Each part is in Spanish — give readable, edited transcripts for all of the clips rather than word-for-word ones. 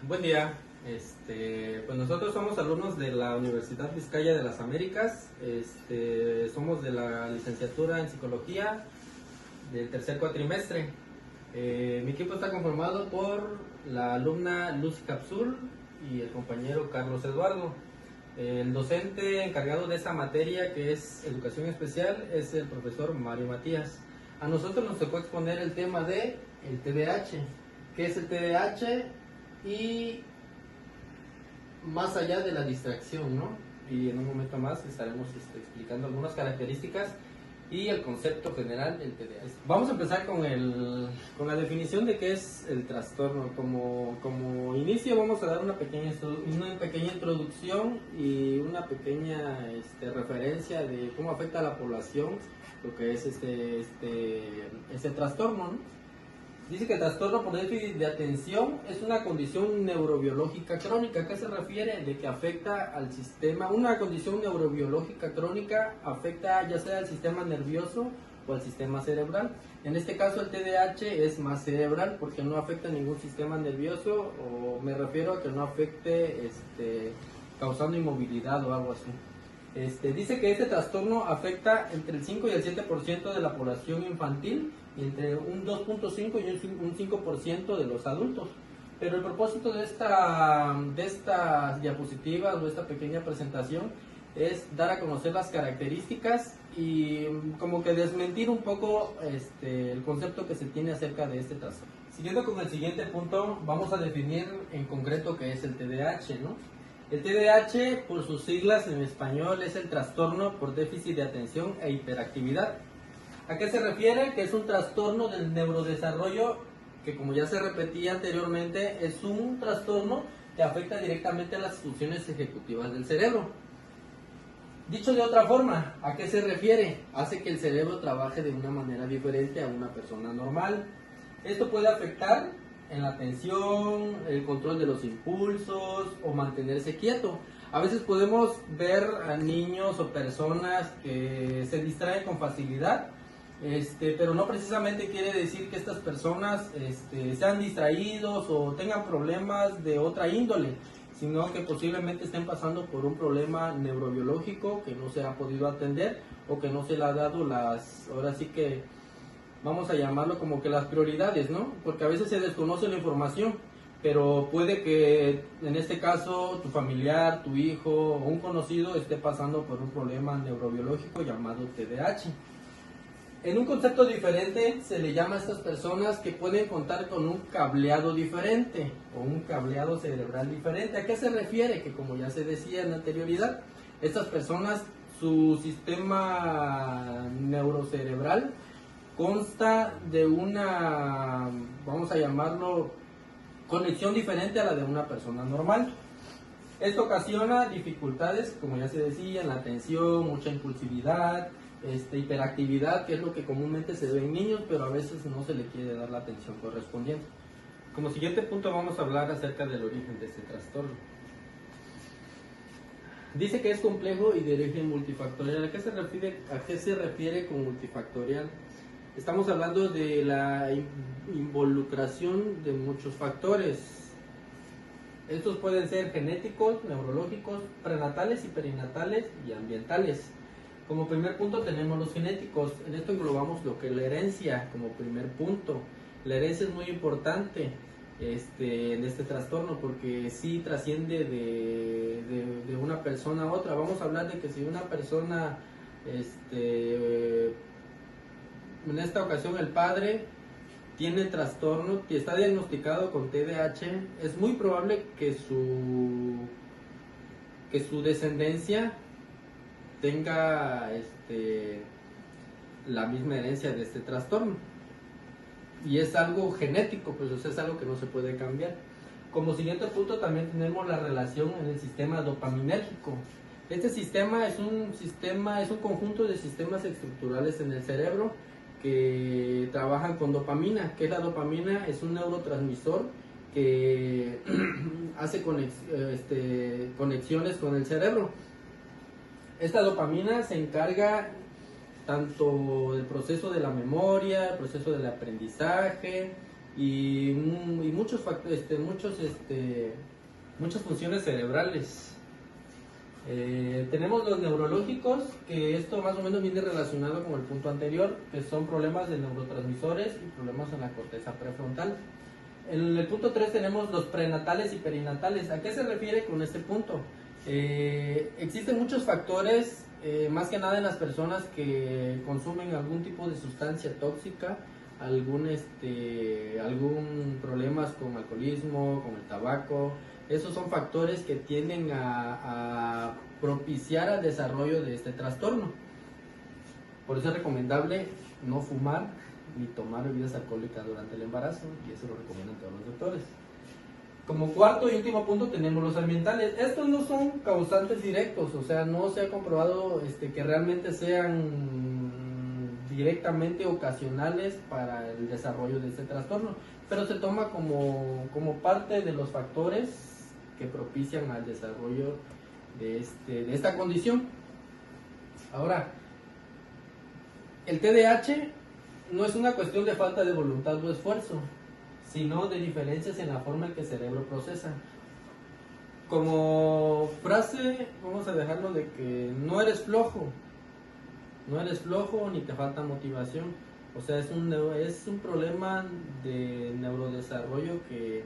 Buen día. Pues nosotros somos alumnos de la Universidad Vizcaya de las Américas. Somos de la licenciatura en psicología del tercer cuatrimestre. Mi equipo está conformado por la alumna Lucy Capsul y el compañero Carlos Eduardo. El docente encargado de esa materia, que es educación especial, es el profesor Mario Matías. A nosotros nos tocó exponer el tema de el TDAH. ¿Qué es el TDAH? Y más allá de la distracción, ¿no? Y en un momento más estaremos explicando algunas características y el concepto general del TDAH. Vamos a empezar con la definición de qué es el trastorno. Como inicio vamos a dar una pequeña introducción y una pequeña referencia de cómo afecta a la población lo que es este trastorno, ¿no? Dice que el trastorno por déficit de atención es una condición neurobiológica crónica. ¿A qué se refiere? De que afecta al sistema, una condición neurobiológica crónica afecta ya sea al sistema nervioso o al sistema cerebral. En este caso el TDAH es más cerebral porque no afecta ningún sistema nervioso, o me refiero a que no afecte causando inmovilidad o algo así. Dice que este trastorno afecta entre el 5 y el 7% de la población infantil y entre un 2.5 y un 5% de los adultos. Pero el propósito de estas diapositivas o esta pequeña presentación es dar a conocer las características y como que desmentir un poco el concepto que se tiene acerca de este trastorno. Siguiendo con el siguiente punto, vamos a definir en concreto qué es el TDAH, ¿no? El TDAH, por sus siglas en español, es el trastorno por déficit de atención e hiperactividad. ¿A qué se refiere? Que es un trastorno del neurodesarrollo que, como ya se repetía anteriormente, es un trastorno que afecta directamente a las funciones ejecutivas del cerebro. Dicho de otra forma, ¿a qué se refiere? Hace que el cerebro trabaje de una manera diferente a una persona normal. Esto puede afectar en la atención, el control de los impulsos o mantenerse quieto. A veces podemos ver a niños o personas que se distraen con facilidad, pero no precisamente quiere decir que estas personas sean distraídos o tengan problemas de otra índole, sino que posiblemente estén pasando por un problema neurobiológico que no se ha podido atender o que no se le ha dado ahora sí que vamos a llamarlo como que las prioridades, ¿no? Porque a veces se desconoce la información, pero puede que en este caso tu familiar, tu hijo o un conocido esté pasando por un problema neurobiológico llamado TDAH. En un concepto diferente se le llama a estas personas que pueden contar con un cableado diferente o un cableado cerebral diferente. ¿A qué se refiere? Que como ya se decía en la anterioridad, estas personas, su sistema neurocerebral consta de una, vamos a llamarlo, conexión diferente a la de una persona normal. Esto ocasiona dificultades, como ya se decía, en la atención, mucha impulsividad, hiperactividad, que es lo que comúnmente se ve en niños, pero a veces no se le quiere dar la atención correspondiente. Como siguiente punto vamos a hablar acerca del origen de este trastorno. Dice que es complejo y de origen multifactorial. ¿A qué se refiere con multifactorial? Estamos hablando de la involucración de muchos factores. Estos pueden ser genéticos, neurológicos, prenatales y perinatales y ambientales. Como primer punto tenemos los genéticos. En esto englobamos lo que es la herencia como primer punto. La herencia es muy importante en este trastorno porque sí trasciende de una persona a otra. Vamos a hablar de que si una persona en esta ocasión el padre tiene trastorno y está diagnosticado con TDAH, es muy probable que su descendencia tenga la misma herencia de este trastorno. Y es algo genético, pues o sea, es algo que no se puede cambiar. Como siguiente punto también tenemos la relación en el sistema dopaminérgico. Este sistema es un conjunto de sistemas estructurales en el cerebro que trabajan con dopamina. ¿Qué es la dopamina? Es un neurotransmisor que hace conexiones con el cerebro. Esta dopamina se encarga tanto del proceso de la memoria, el proceso del aprendizaje, y muchas funciones cerebrales. Tenemos los neurológicos, que esto más o menos viene relacionado con el punto anterior, que son problemas de neurotransmisores y problemas en la corteza prefrontal. En el punto 3 tenemos los prenatales y perinatales. ¿A qué se refiere con este punto? Existen muchos factores, más que nada en las personas que consumen algún tipo de sustancia tóxica, algún problemas con alcoholismo, con el tabaco. Esos son factores que tienden a propiciar el desarrollo de este trastorno. Por eso es recomendable no fumar ni tomar bebidas alcohólicas durante el embarazo, y eso lo recomiendan todos los doctores. Como cuarto y último punto tenemos los ambientales. Estos no son causantes directos, o sea, no se ha comprobado que realmente sean directamente ocasionales para el desarrollo de este trastorno, pero se toma como parte de los factores que propician al desarrollo de esta condición. Ahora, el TDAH no es una cuestión de falta de voluntad o esfuerzo, sino de diferencias en la forma en que el cerebro procesa. Como frase, vamos a dejarlo de que no eres flojo ni te falta motivación. O sea, es un problema de neurodesarrollo que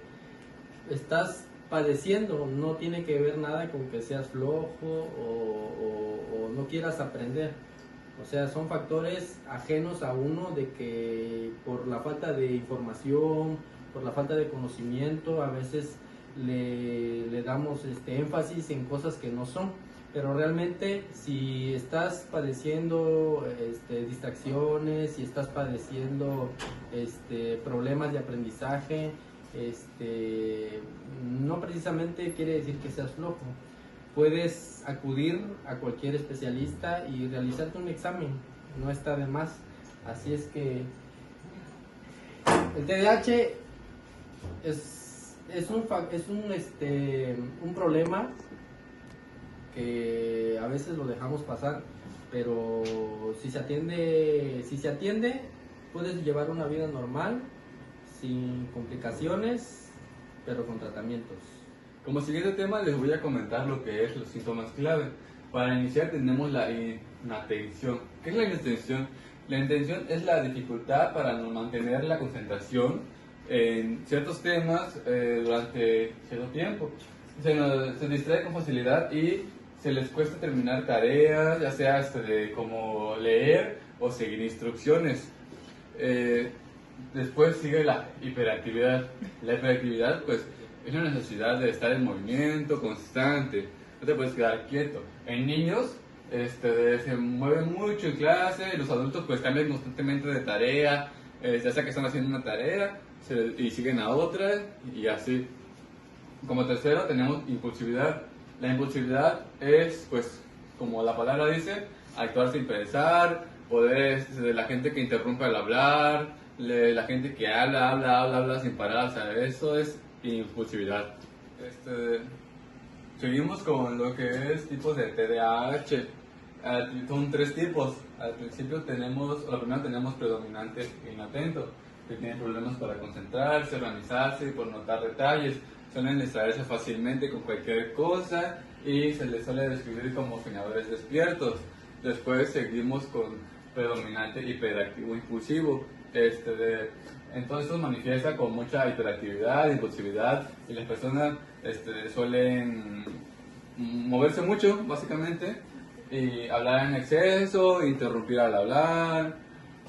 estás padeciendo, no tiene que ver nada con que seas flojo o no quieras aprender. O sea, son factores ajenos a uno, de que por la falta de información, por la falta de conocimiento, a veces le damos énfasis en cosas que no son. Pero realmente, si estás padeciendo distracciones, si estás padeciendo problemas de aprendizaje, no precisamente quiere decir que seas flojo. Puedes acudir a cualquier especialista y realizarte un examen, no está de más. Así es que el TDAH es un problema que a veces lo dejamos pasar, pero si se atiende, puedes llevar una vida normal, sin complicaciones, pero con tratamientos. Como siguiente tema les voy a comentar lo que es los síntomas clave. Para iniciar tenemos la inatención. ¿Qué es la inatención? La inatención es la dificultad para no mantener la concentración en ciertos temas durante cierto tiempo. Se distrae con facilidad y se les cuesta terminar tareas, ya sea como leer o seguir instrucciones. Después sigue la hiperactividad. La hiperactividad, pues, es una necesidad de estar en movimiento constante, no te puedes quedar quieto. En niños se mueven mucho en clase, los adultos pues cambian constantemente de tarea, ya sea que están haciendo una tarea y siguen a otra y así. Como tercero tenemos impulsividad. La impulsividad es, pues, como la palabra dice, actuar sin pensar, poder, la gente que interrumpe al hablar, la gente que habla sin parar, o sea, eso es impulsividad. Seguimos con lo que es tipos de TDAH. Son 3 tipos. Al principio primero tenemos predominante e inatento, que tienen problemas para concentrarse, organizarse y por notar detalles. Suelen distraerse fácilmente con cualquier cosa y se les suele describir como soñadores despiertos. Después seguimos con predominante hiperactivo impulsivo. Entonces esto manifiesta con mucha hiperactividad, impulsividad, y las personas suelen moverse mucho, básicamente, y hablar en exceso, interrumpir al hablar.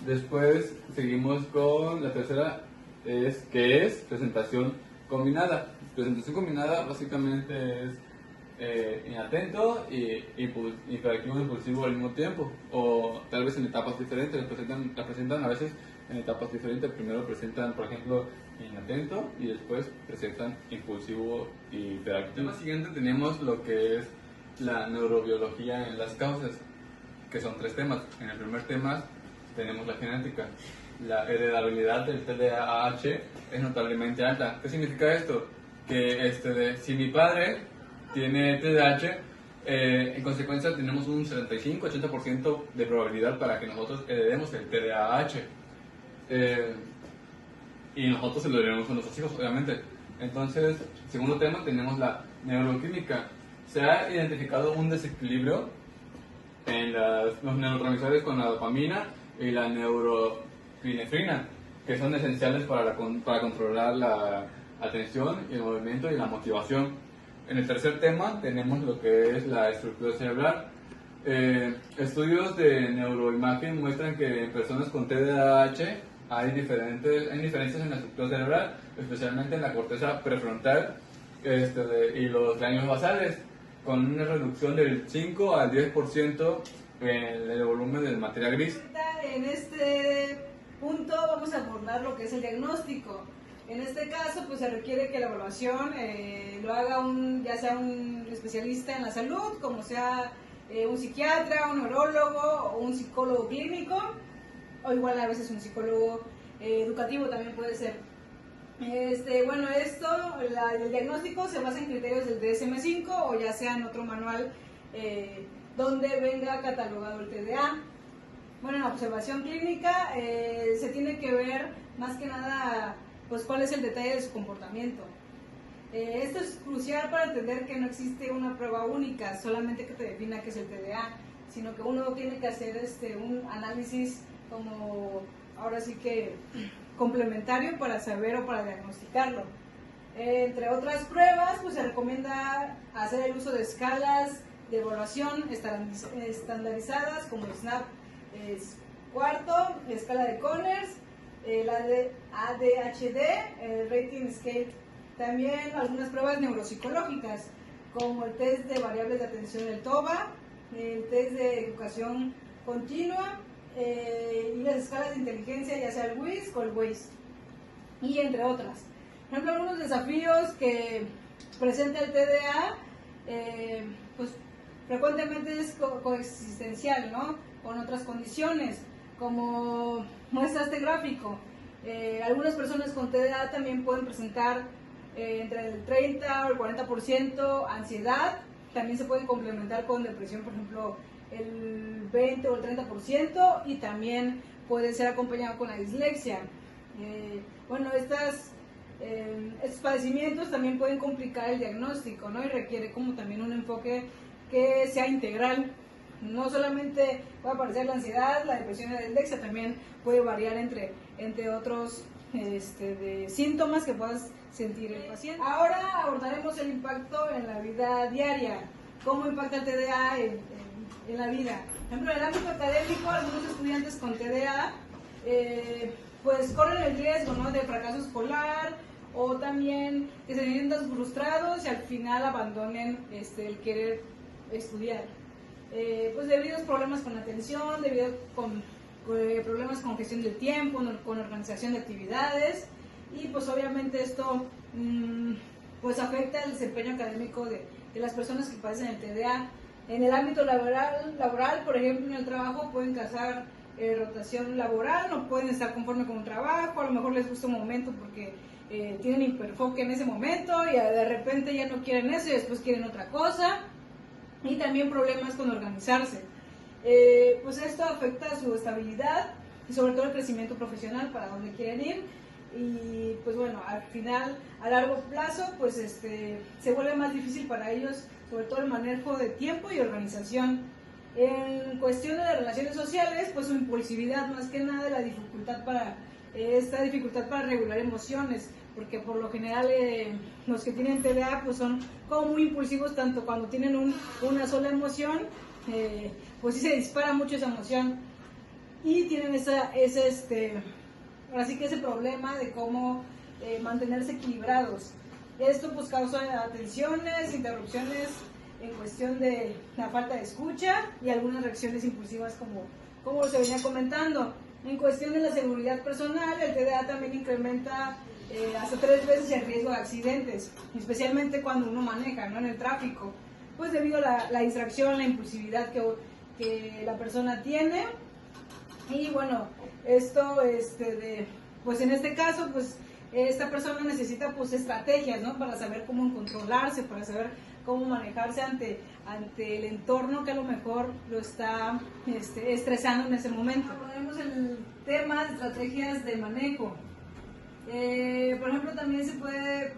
Después seguimos con la tercera, que es presentación combinada. Presentación combinada básicamente es inatento y hiperactivo e impulsivo al mismo tiempo, o tal vez en etapas diferentes. La presentan a veces en etapas diferentes. Primero presentan, por ejemplo, inatento y después presentan impulsivo y hiperactivo. En el tema siguiente tenemos lo que es la neurobiología en las causas, que son 3 temas. En el primer tema tenemos la genética. La heredabilidad del TDAH es notablemente alta. ¿Qué significa esto? Que si mi padre tiene TDAH, en consecuencia tenemos un 75-80% de probabilidad para que nosotros heredemos el TDAH. y nosotros se lo diremos a nuestros hijos, obviamente. Entonces, segundo tema, tenemos la neuroquímica. Se ha identificado un desequilibrio en los neurotransmisores con la dopamina y la neuropinefrina, que son esenciales para controlar la atención, y el movimiento y la motivación. En el tercer tema tenemos lo que es la estructura cerebral. Estudios de neuroimagen muestran que en personas con TDAH hay diferencias en la estructura cerebral, especialmente en la corteza prefrontal y los ganglios basales, con una reducción del 5 al 10% en el volumen del materia gris. En este punto vamos a abordar lo que es el diagnóstico. En este caso, pues se requiere que la evaluación lo haga ya sea un especialista en la salud, como sea un psiquiatra, un neurólogo o un psicólogo clínico, o igual a veces un psicólogo educativo también puede ser. Bueno, el diagnóstico se basa en criterios del DSM-5 o ya sea en otro manual donde venga catalogado el TDA. Bueno, en la observación clínica se tiene que ver más que nada pues cuál es el detalle de su comportamiento. Esto es crucial para entender que no existe una prueba única, solamente que te defina qué es el TDA, sino que uno tiene que hacer un análisis como ahora sí que complementario para saber o para diagnosticarlo. Entre otras pruebas, pues se recomienda hacer el uso de escalas de evaluación estandarizadas como SNAP cuarto, escala de Conners, la de ADHD, el Rating Scale. También algunas pruebas neuropsicológicas como el test de variables de atención del TOBA, el test de educación continua y las escalas de inteligencia, ya sea el WISC o el WAIS, y entre otras. Por ejemplo, algunos desafíos que presenta el TDA, pues frecuentemente es coexistencial, ¿no?, con otras condiciones, como muestra este gráfico. Algunas personas con TDA también pueden presentar entre el 30 o el 40% ansiedad. También se pueden complementar con depresión, por ejemplo, el 20 o el 30%, y también puede ser acompañado con la dislexia. Bueno, estos padecimientos también pueden complicar el diagnóstico, ¿no?, y requiere como también un enfoque que sea integral. No solamente puede aparecer la ansiedad, la depresión y la dislexia, también puede variar entre otros de síntomas que puedas sentir el paciente. Ahora abordaremos el impacto en la vida diaria. ¿Cómo impacta el TDA en la vida? Por ejemplo, en el ámbito académico, algunos estudiantes con TDA pues corren el riesgo, ¿no?, de fracaso escolar, o también que se sientan frustrados y al final abandonen el querer estudiar. Pues debido a problemas con atención, debido con problemas con gestión del tiempo, con organización de actividades, y pues obviamente esto pues afecta el desempeño académico de las personas que padecen el TDA. En el ámbito laboral, por ejemplo, en el trabajo pueden causar rotación laboral, no pueden estar conforme con un trabajo, a lo mejor les gusta un momento porque tienen hiperfoque en ese momento y de repente ya no quieren eso y después quieren otra cosa, y también problemas con organizarse. Pues esto afecta su estabilidad y sobre todo el crecimiento profesional para donde quieren ir, y pues bueno, al final, a largo plazo, pues se vuelve más difícil para ellos, sobre todo el manejo de tiempo y organización. En cuestión de las relaciones sociales, pues su impulsividad, más que nada esta dificultad para regular emociones, porque por lo general los que tienen TDA pues son como muy impulsivos, tanto cuando tienen una sola emoción, pues sí se dispara mucho esa emoción, y tienen ahora sí que ese problema de cómo mantenerse equilibrados. Esto pues causa tensiones, interrupciones en cuestión de la falta de escucha y algunas reacciones impulsivas como se venía comentando. En cuestión de la seguridad personal, el TDA también incrementa hasta 3 veces el riesgo de accidentes, especialmente cuando uno maneja, ¿no?, en el tráfico, pues debido a la distracción, la impulsividad que la persona tiene. Y bueno, esto pues en este caso pues esta persona necesita pues estrategias, ¿no?, para saber cómo controlarse, para saber cómo manejarse ante el entorno que a lo mejor lo está estresando en ese momento. Tenemos el tema de estrategias de manejo. Por ejemplo, también se puede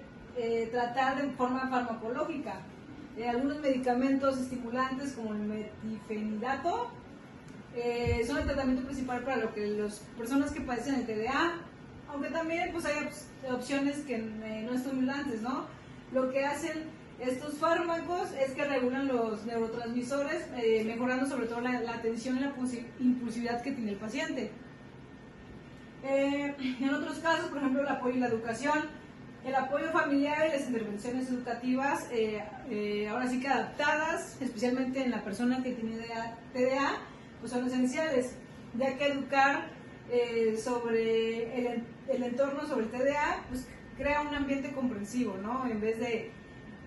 tratar de forma farmacológica. Algunos medicamentos estimulantes como el metilfenidato son el tratamiento principal para lo que las personas que padecen el TDA, aunque también pues hay opciones que no estimulantes, ¿no? Lo que hacen estos fármacos es que regulan los neurotransmisores, mejorando sobre todo la atención y la impulsividad que tiene el paciente. En otros casos, por ejemplo, el apoyo y la educación, el apoyo familiar y las intervenciones educativas, ahora sí que adaptadas, especialmente en la persona que tiene TDA, pues son esenciales, ya que educar sobre el entorno, sobre el TDA, pues crea un ambiente comprensivo, ¿no? En vez de,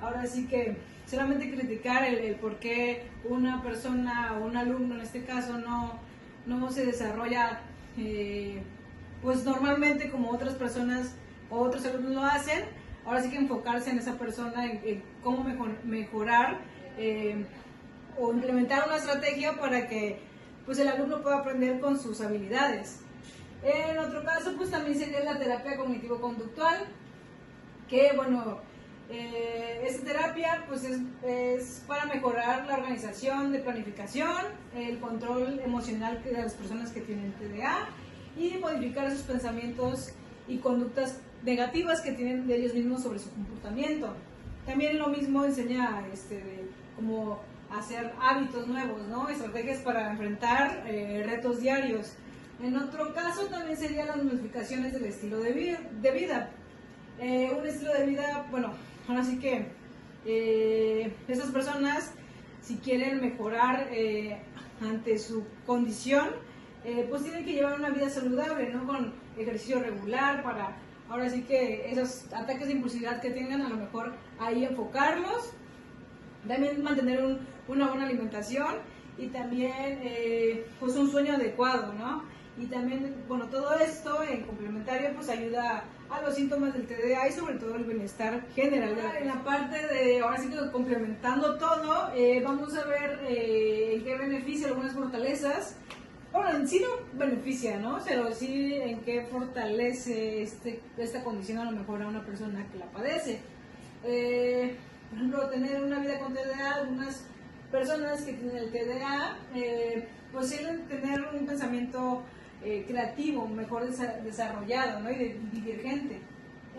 ahora sí que solamente criticar el por qué una persona o un alumno en este caso no se desarrolla pues normalmente como otras personas o otros alumnos lo hacen. Ahora sí que enfocarse en esa persona, en cómo mejorar o implementar una estrategia para que pues el alumno pueda aprender con sus habilidades. En otro caso, pues también sería la terapia cognitivo-conductual, que bueno, esta terapia pues es para mejorar la organización de planificación, el control emocional de las personas que tienen TDA y modificar esos pensamientos y conductas negativas que tienen de ellos mismos sobre su comportamiento. También lo mismo enseña como hacer hábitos nuevos, ¿no? Estrategias para enfrentar retos diarios. En otro caso también serían las modificaciones del estilo de vida. Un estilo de vida, bueno, ahora sí que esas personas, si quieren mejorar ante su condición, pues tienen que llevar una vida saludable, ¿no? Con ejercicio regular para, ahora sí que esos ataques de impulsividad que tengan, a lo mejor ahí enfocarlos. También mantener una buena alimentación y también pues un sueño adecuado, ¿no? Y también, bueno, todo esto en complementario pues ayuda a los síntomas del TDA y sobre todo el bienestar general. En la parte de, ahora sí que complementando todo, vamos a ver en qué beneficia algunas fortalezas. Bueno, en sí no beneficia, ¿no? Pero sí en qué fortalece esta condición a lo mejor a una persona que la padece. Por ejemplo, tener una vida con TDA, algunas personas que tienen el TDA, pues suelen tener un pensamiento creativo, mejor desarrollado, ¿no? Y divergente.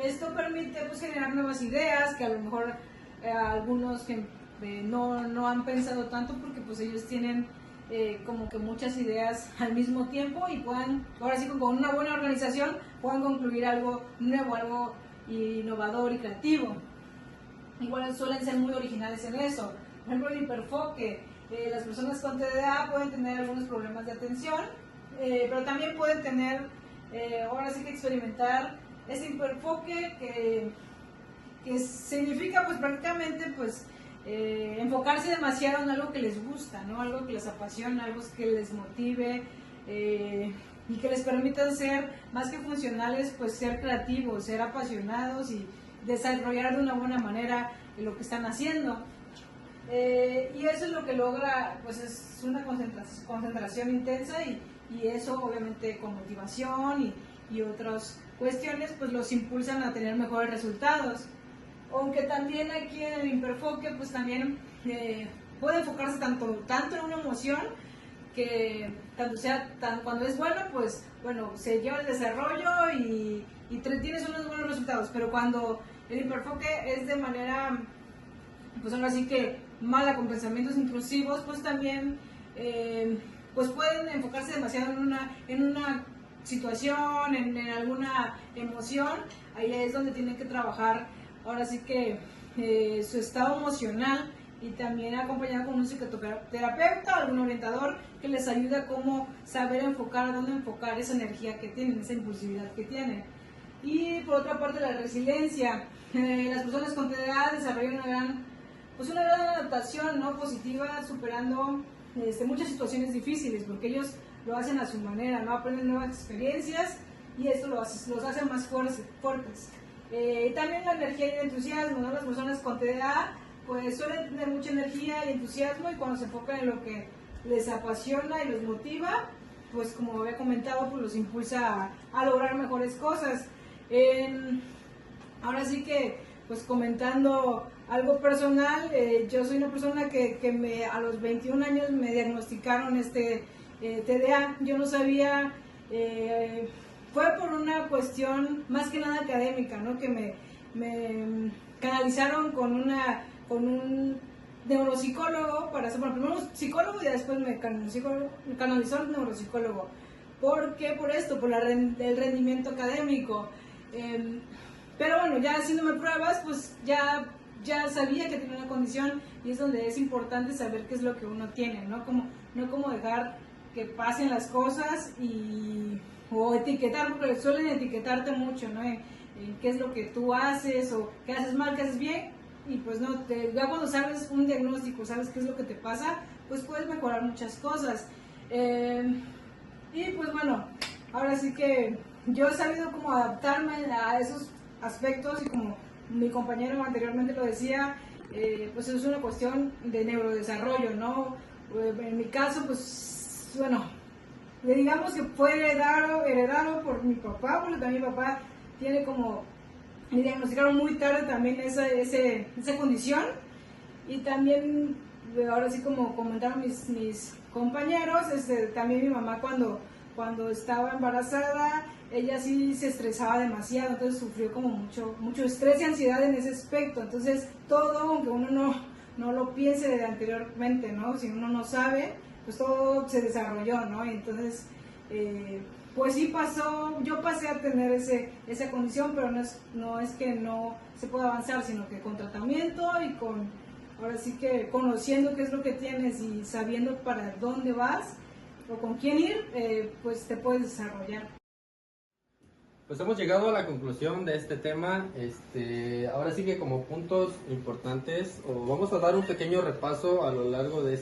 Esto permite pues generar nuevas ideas que a lo mejor algunos que no han pensado tanto porque pues ellos tienen como que muchas ideas al mismo tiempo y puedan, ahora sí con una buena organización, puedan concluir algo nuevo, algo innovador y creativo. Igual suelen ser muy originales en eso. Por ejemplo, el hiperfoque. Las personas con TDA pueden tener algunos problemas de atención, pero también pueden tener, ahora sí que experimentar ese hiperfoque que significa pues prácticamente pues enfocarse demasiado en algo que les gusta, ¿no? Algo que les apasiona, algo que les motive y que les permita ser más que funcionales, pues ser creativos, ser apasionados y desarrollar de una buena manera lo que están haciendo. Y eso es lo que logra, pues es una concentración intensa y eso obviamente con motivación y otras cuestiones pues los impulsan a tener mejores resultados. Aunque también aquí en el hiperfoque pues también puede enfocarse tanto en una emoción que cuando es bueno pues bueno se lleva el desarrollo y tienes unos buenos resultados, pero cuando el hiperfoque es de manera pues ahora sí que mala, con pensamientos intrusivos, pues también pues pueden enfocarse demasiado en una situación, en alguna emoción. Ahí es donde tienen que trabajar ahora sí que su estado emocional y también acompañado con un psicoterapeuta, algún orientador que les ayude a cómo saber enfocar, a dónde enfocar esa energía que tienen, esa impulsividad que tienen. Y por otra parte la resiliencia. Las personas con TDA desarrollan una gran adaptación, ¿no? Positiva, superando muchas situaciones difíciles, porque ellos lo hacen a su manera, ¿no? Aprenden nuevas experiencias y esto los hace más fuertes. También la energía y el entusiasmo, ¿no? Las personas con TDA pues suelen tener mucha energía y entusiasmo y cuando se enfocan en lo que les apasiona y los motiva, pues como había comentado, pues los impulsa a lograr mejores cosas. Ahora sí que, pues comentando algo personal, yo soy una persona que a los 21 años me diagnosticaron TDA. Yo no sabía, fue por una cuestión más que nada académica, ¿no? Que me canalizaron con un neuropsicólogo para hacer, bueno, primero un psicólogo y después me canalizó el neuropsicólogo. ¿Por qué? Por esto, por el rendimiento académico. Pero bueno, ya haciéndome pruebas, pues ya sabía que tenía una condición, y es donde es importante saber qué es lo que uno tiene, no como dejar que pasen las cosas o etiquetar, porque suelen etiquetarte mucho, ¿no? En qué es lo que tú haces, o qué haces mal, qué haces bien, y pues no, ya cuando sabes un diagnóstico, sabes qué es lo que te pasa, pues puedes mejorar muchas cosas. Y pues bueno, ahora sí que yo he sabido cómo adaptarme a esos aspectos, y como mi compañero anteriormente lo decía, pues es una cuestión de neurodesarrollo, ¿no? En mi caso, pues bueno, digamos que fue heredado por mi papá, porque también mi papá tiene me diagnosticaron muy tarde también esa condición, y también, ahora sí como comentaron mis compañeros, también mi mamá cuando estaba embarazada, ella sí se estresaba demasiado, entonces sufrió como mucho estrés y ansiedad en ese aspecto. Entonces todo, aunque uno no lo piense desde anteriormente, ¿no? Si uno no sabe, pues todo se desarrolló, ¿no? Y entonces, pues sí pasó, yo pasé a tener esa condición, pero no es que no se pueda avanzar, sino que con tratamiento y ahora sí que conociendo qué es lo que tienes y sabiendo para dónde vas o con quién ir, pues te puedes desarrollar. Pues hemos llegado a la conclusión de este tema. Ahora sí que como puntos importantes, o vamos a dar un pequeño repaso a lo largo de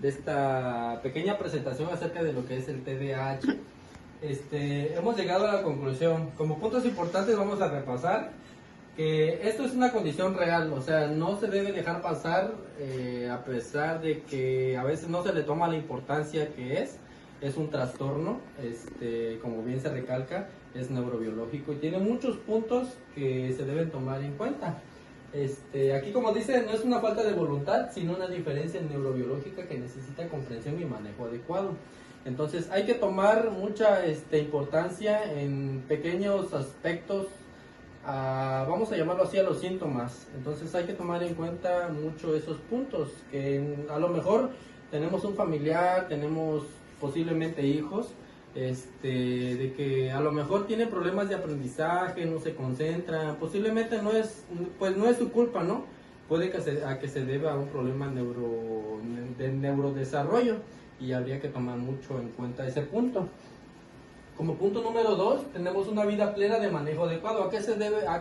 esta pequeña presentación acerca de lo que es el TDAH. Hemos llegado a la conclusión. Como puntos importantes vamos a repasar que esto es una condición real, o sea, no se debe dejar pasar, a pesar de que a veces no se le toma la importancia que es un trastorno, como bien se recalca, es neurobiológico y tiene muchos puntos que se deben tomar en cuenta. Aquí, como dice, no es una falta de voluntad, sino una diferencia neurobiológica que necesita comprensión y manejo adecuado. Entonces hay que tomar mucha importancia en pequeños aspectos, vamos a llamarlo así, a los síntomas. Entonces hay que tomar en cuenta mucho esos puntos, que a lo mejor tenemos un familiar, tenemos posiblemente hijos, de que a lo mejor tiene problemas de aprendizaje, no se concentra, posiblemente no es su culpa, ¿no? Puede que se deba a un problema de neurodesarrollo, y habría que tomar mucho en cuenta ese punto. Como punto número 2, tenemos una vida plena de manejo adecuado. ¿A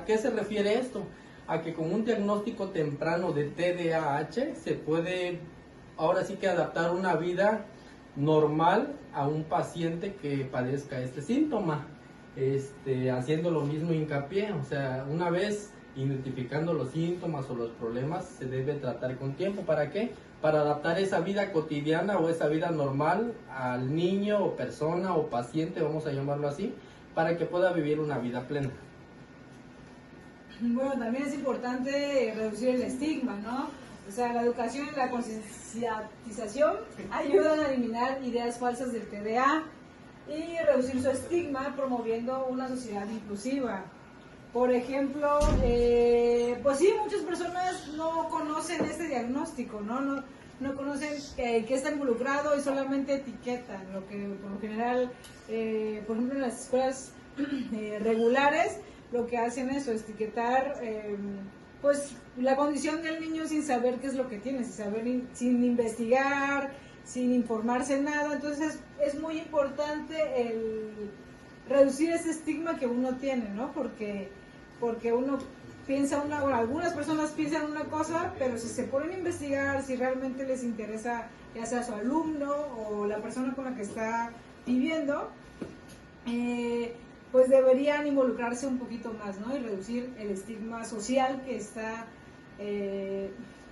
qué se refiere esto? A que con un diagnóstico temprano de TDAH se puede ahora sí que adaptar una vida normal a un paciente que padezca este síntoma, haciendo lo mismo hincapié, o sea, una vez identificando los síntomas o los problemas, se debe tratar con tiempo. ¿Para qué? Para adaptar esa vida cotidiana o esa vida normal al niño o persona o paciente, vamos a llamarlo así, para que pueda vivir una vida plena. Bueno, también es importante reducir el estigma, ¿no? O sea, la educación y la concientización ayudan a eliminar ideas falsas del TDA y reducir su estigma, promoviendo una sociedad inclusiva. Por ejemplo, pues sí, muchas personas no conocen este diagnóstico, no conocen qué está involucrado y solamente etiquetan, lo que por lo general, por ejemplo, en las escuelas regulares, lo que hacen es etiquetar pues la condición del niño sin saber qué es lo que tiene, sin investigar, sin informarse nada. Entonces es muy importante el reducir ese estigma que uno tiene, ¿no? Porque uno piensa algunas personas piensan una cosa, pero si se ponen a investigar, si realmente les interesa, ya sea su alumno o la persona con la que está viviendo, pues deberían involucrarse un poquito más, ¿no? Y reducir el estigma social que está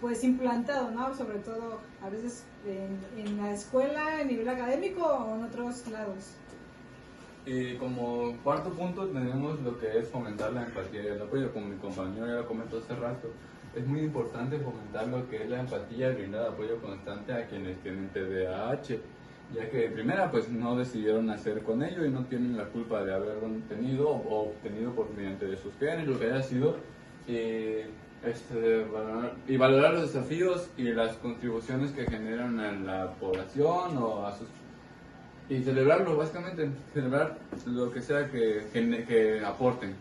pues implantado, ¿no? Sobre todo a veces en la escuela, a nivel académico o en otros lados. Y como cuarto punto tenemos lo que es fomentar la empatía y el apoyo, como mi compañero ya lo comentó hace rato. Es muy importante fomentar lo que es la empatía y brindar apoyo constante a quienes tienen TDAH, ya que de primera pues no decidieron nacer con ello y no tienen la culpa de haberlo tenido o obtenido por mediante de sus genes, lo que haya sido, valorar los desafíos y las contribuciones que generan a la población o a sus... Y celebrarlo, básicamente, celebrar lo que sea que aporten.